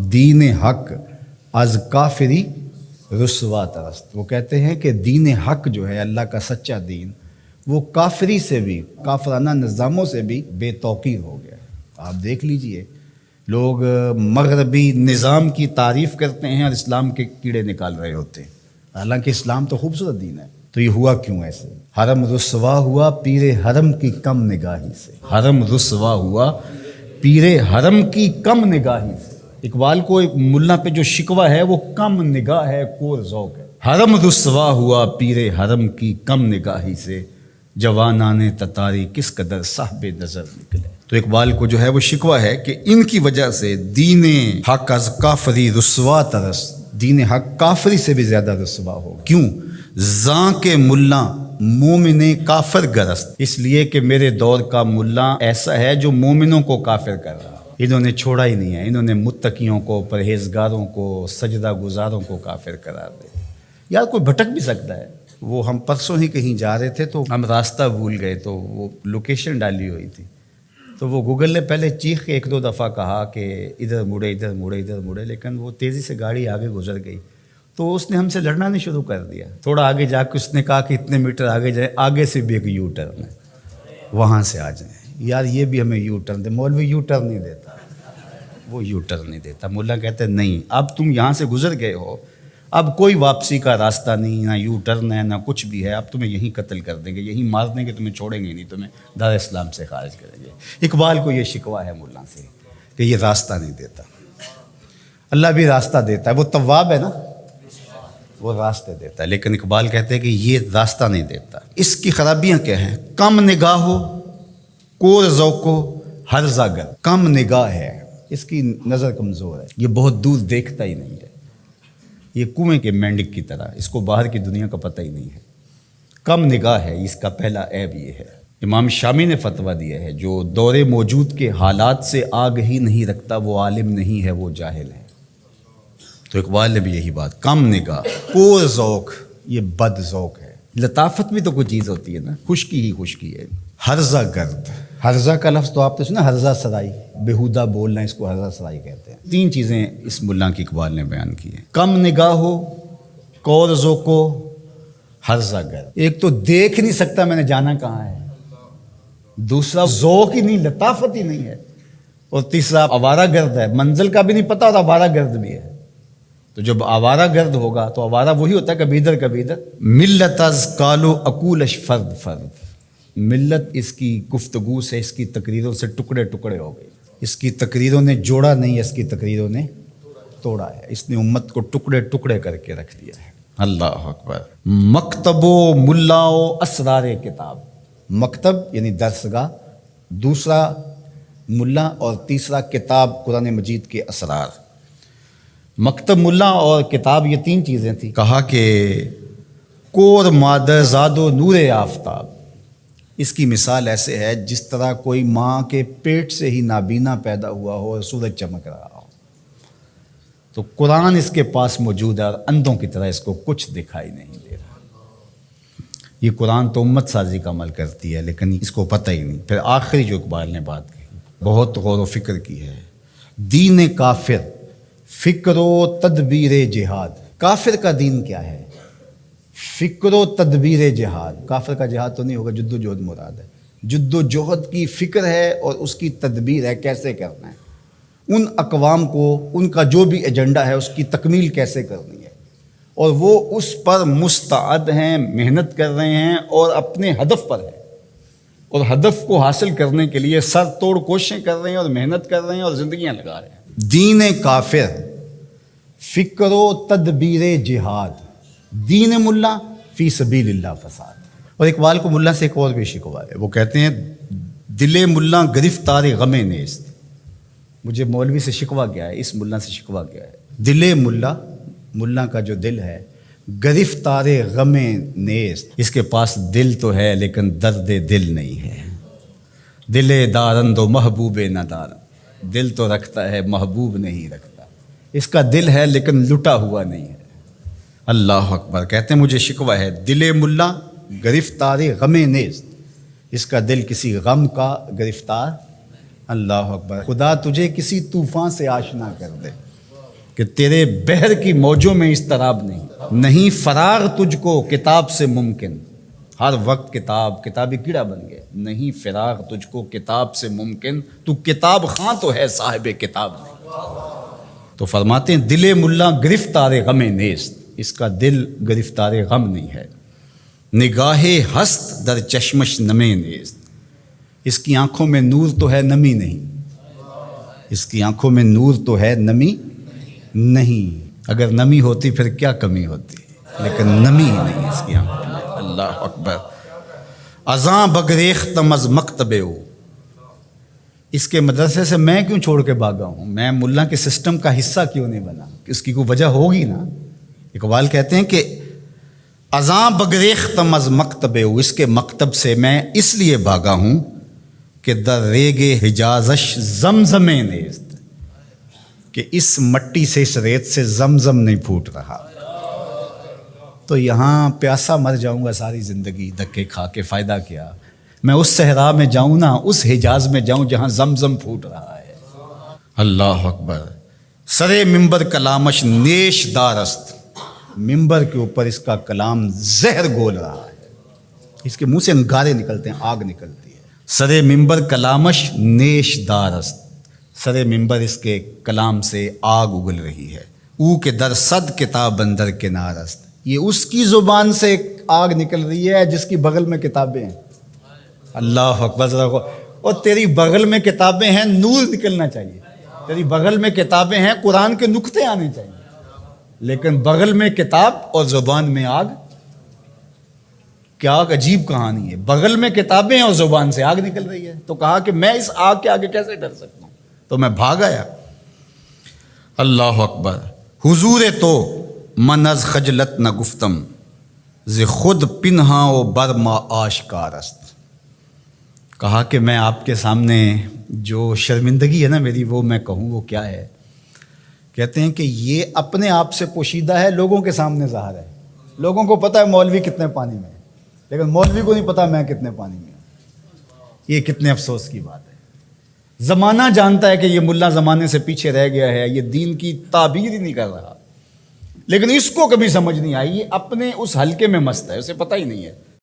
دین حق از کافری رسوا ترست. وہ کہتے ہیں کہ دین حق جو ہے اللہ کا سچا دین وہ کافری سے بھی، کافرانہ نظاموں سے بھی بے توقیر ہو گیا ہے. آپ دیکھ لیجئے، لوگ مغربی نظام کی تعریف کرتے ہیں اور اسلام کے کیڑے نکال رہے ہوتے ہیں، حالانکہ اسلام تو خوبصورت دین ہے. تو یہ ہوا کیوں ایسے؟ حرم رسوا ہوا پیر حرم کی کم نگاہی سے. حرم رسوا ہوا پیر حرم کی کم نگاہی سے. اقبال کو ملا پہ جو شکوہ ہے وہ کم نگاہ ہے، کور ذوق ہے. حرم رسوا ہوا پیر حرم کی کم نگاہی سے، جوانان تتاری کس قدر صاحب نظر نکلے. تو اقبال کو جو ہے وہ شکوہ ہے کہ ان کی وجہ سے دین حق از کافری رسوا ترس، دین حق کافری سے بھی زیادہ رسوا ہو. کیوں؟ زاں کے ملا مومن کافر گرست، اس لیے کہ میرے دور کا ملا ایسا ہے جو مومنوں کو کافر کر رہا. انہوں نے چھوڑا ہی نہیں ہے، انہوں نے متقیوں کو، پرہیزگاروں کو، سجدہ گزاروں کو کافر قرار دے. یار کوئی بھٹک بھی سکتا ہے. وہ ہم پرسوں ہی کہیں جا رہے تھے تو ہم راستہ بھول گئے، تو وہ لوکیشن ڈالی ہوئی تھی، تو وہ گوگل نے پہلے چیخ کے 1-2 دفعہ کہا کہ ادھر مڑے ادھر مڑے ادھر مڑے، لیکن وہ تیزی سے گاڑی آگے گزر گئی تو اس نے ہم سے لڑنا نہیں شروع کر دیا. تھوڑا آگے جا کے اس نے کہا کہ اتنے میٹر آگے جائیں، آگے سے بھی ایک یو ٹرن ہے، وہاں سے آ جائیں. یار یہ بھی ہمیں یو ٹرن دے. مولوی یو ٹرن نہیں دیتا، وہ یو ٹرن نہیں دیتا. مولا کہتے ہیں نہیں، اب تم یہاں سے گزر گئے ہو، اب کوئی واپسی کا راستہ نہیں، نہ یو ٹرن ہے نہ کچھ بھی ہے. اب تمہیں یہیں قتل کر دیں گے، یہیں مار دیں گے، تمہیں چھوڑیں گے نہیں، تمہیں دار اسلام سے خارج کریں گے. اقبال کو یہ شکوہ ہے مولا سے کہ یہ راستہ نہیں دیتا. اللہ بھی راستہ دیتا ہے، وہ تواب ہے نا، وہ راستے دیتا ہے. لیکن اقبال کہتے ہیں کہ یہ راستہ نہیں دیتا. اس کی خرابیاں کیا ہیں؟ کم نگاہ ہو، کور ذوق ہو، ہرزہ گر. کم نگاہ ہے، اس کی نظر کمزور ہے، یہ بہت دور دیکھتا ہی نہیں ہے. یہ کنویں کے مینڈک کی طرح، اس کو باہر کی دنیا کا پتہ ہی نہیں ہے. کم نگاہ ہے، اس کا پہلا عیب یہ ہے. امام شامی نے فتویٰ دیا ہے جو دور موجود کے حالات سے آگہی نہیں رکھتا وہ عالم نہیں ہے، وہ جاہل ہے. تو اقبال نے بھی یہی بات، کم نگاہ، کور ذوق، یہ بد ذوق ہے. لطافت بھی تو کوئی چیز ہوتی ہے نا، خشکی ہی خشکی ہے. ہرزہ گرد، ہرزہ کا لفظ تو آپ نے سنا، ہرزہ سرائی، بیہودہ بولنا، اس کو ہرزہ سرائی کہتے ہیں. 3 چیزیں اس ملا کی اقبال نے بیان کی ہیں: کم نگاہ ہو، کور ذوق ہو، ہرزہ گرد. ایک تو دیکھ نہیں سکتا میں نے جانا کہاں ہے، دوسرا ذوق ہی نہیں، لطافت ہی نہیں ہے، اور تیسرا آوارہ گرد ہے، منزل کا بھی نہیں پتہ اور آوارہ گرد بھی ہے. تو جب آوارہ گرد ہوگا تو آوارہ وہی ہوتا ہے کبھی ادھر کبھی ادھر. ملت از کالو اکولش فرد فرد، ملت اس کی گفتگو سے، اس کی تقریروں سے ٹکڑے ٹکڑے ہو گئی. اس کی تقریروں نے جوڑا نہیں، اس کی تقریروں نے توڑا ہے. اس نے امت کو ٹکڑے ٹکڑے کر کے رکھ دیا ہے. اللہ اکبر. مکتب و ملا و اسرار کتاب. مکتب یعنی درسگاہ، دوسرا ملا، اور تیسرا کتاب قرآن مجید کے اسرار. مکتب، ملا اور کتاب، یہ 3 چیزیں تھیں. کہا کہ کور مادر زاد و نور آفتاب. اس کی مثال ایسے ہے جس طرح کوئی ماں کے پیٹ سے ہی نابینا پیدا ہوا ہو اور سورج چمک رہا ہو. تو قرآن اس کے پاس موجود ہے اور اندھوں کی طرح اس کو کچھ دکھائی نہیں دے رہا. یہ قرآن تو امت سازی کا عمل کرتی ہے لیکن اس کو پتہ ہی نہیں. پھر آخری جو اقبال نے بات کی بہت غور و فکر کی ہے: دین کافر فکر و تدبیر جہاد. کافر کا دین کیا ہے؟ فکر و تدبیر جہاد. کافر کا جہاد تو نہیں ہوگا، جد و جہد مراد ہے. جد و جہد کی فکر ہے اور اس کی تدبیر ہے، کیسے کرنا ہے. ان اقوام کو ان کا جو بھی ایجنڈا ہے اس کی تکمیل کیسے کرنی ہے، اور وہ اس پر مستعد ہیں، محنت کر رہے ہیں اور اپنے ہدف پر ہیں، اور ہدف کو حاصل کرنے کے لیے سر توڑ کوششیں کر رہے ہیں اور محنت کر رہے ہیں اور زندگیاں لگا رہے ہیں. دین کافر فکر و تدبیر جہاد، دین ملا فی سبیل اللہ فساد. اور اقبال کو ملا سے ایک اور بھی شکوہ ہے. وہ کہتے ہیں دل ملا گرفتار غم نیست. مجھے مولوی سے شکوہ کیا ہے، اس ملا سے شکوہ کیا ہے؟ دل ملا، ملا کا جو دل ہے، گرفتار غم نیست. اس کے پاس دل تو ہے لیکن درد دل نہیں ہے. دل دارند و محبوب ندارند. دل تو رکھتا ہے، محبوب نہیں رکھتا. اس کا دل ہے لیکن لٹا ہوا نہیں ہے. اللہ اکبر. کہتے ہیں مجھے شکوہ ہے دل ملا گرفتار غم نیست. اس کا دل کسی غم کا گرفتار. اللہ اکبر. خدا تجھے کسی طوفان سے آشنا کر دے. کہ تیرے بحر کی موجوں میں اضطراب نہیں فراغ تجھ کو کتاب سے ممکن، ہر وقت کتابی کیڑا بن گیا، نہیں فراغ تجھ کو کتاب سے ممکن، تو کتاب خاں تو ہے صاحب کتاب نہیں۔ تو فرماتے ہیں دل ملا گرفتار غم نیست، اس کا دل گرفتار غم نہیں ہے، نگاہ ہست در چشمش نمے نیست، اس کی آنکھوں میں نور تو ہے نمی نہیں، اس کی آنکھوں میں نور تو ہے نمی نہیں، اگر نمی ہوتی پھر کیا کمی ہوتی، لیکن نمی ہی نہیں اس کی آنکھوں میں۔ اللہ اکبر۔ ازاں بگریختم از مکتبے ہو، اس کے مدرسے سے میں کیوں چھوڑ کے بھاگا ہوں، میں ملا کے سسٹم کا حصہ کیوں نہیں بنا، اس کی کوئی وجہ ہوگی نا۔ اقبال کہتے ہیں کہ ازاں بگریختم از مکتبے ہو، اس کے مکتب سے میں اس لیے بھاگا ہوں کہ در ریگ حجازش زمزم نیست، کہ اس مٹی سے اس ریت سے زمزم نہیں پھوٹ رہا، تو یہاں پیاسا مر جاؤں گا ساری زندگی، دھکے کھا کے فائدہ کیا، میں اس صحرا میں جاؤں نا، اس حجاز میں جاؤں جہاں زمزم پھوٹ رہا ہے۔ اللہ اکبر۔ سرے ممبر کلامش نیش دارست، ممبر کے اوپر اس کا کلام زہر گول رہا ہے، اس کے منہ سے انگارے نکلتے ہیں، آگ نکلتی ہے۔ سرے ممبر کلامش نیش دارست، سرے ممبر اس کے کلام سے آگ اگل رہی ہے۔ او کے در صد کتاب اندر کنارست، یہ اس کی زبان سے آگ نکل رہی ہے جس کی بغل میں کتابیں ہیں۔ اللہ اکبر۔ اور تیری بغل میں کتابیں ہیں، نور نکلنا چاہیے، تیری بغل میں کتابیں ہیں، قرآن کے نقطے آنے چاہیے، لیکن بغل میں کتاب اور زبان میں آگ، کیا عجیب کہانی ہے، بغل میں کتابیں اور زبان سے آگ نکل رہی ہے۔ تو کہا کہ میں اس آگ کے آگے کیسے ڈر سکتا ہوں، تو میں بھاگ آیا۔ اللہ اکبر۔ حضور تو من از خجلت نہ گفتم، ز خود پنہا و برما آشکار است، کہا کہ میں آپ کے سامنے جو شرمندگی ہے نا میری، وہ میں کہوں وہ کیا ہے۔ کہتے ہیں کہ یہ اپنے آپ سے پوشیدہ ہے، لوگوں کے سامنے ظاہر ہے، لوگوں کو پتہ ہے مولوی کتنے پانی میں ہے، لیکن مولوی کو نہیں پتا میں کتنے پانی میں ہوں۔ یہ کتنے افسوس کی بات ہے۔ زمانہ جانتا ہے کہ یہ ملا زمانے سے پیچھے رہ گیا ہے، یہ دین کی تعبیر ہی نہیں کر رہا، لیکن اس کو کبھی سمجھ نہیں آئی، یہ اپنے اس حلقے میں مست ہے، اسے پتہ ہی نہیں ہے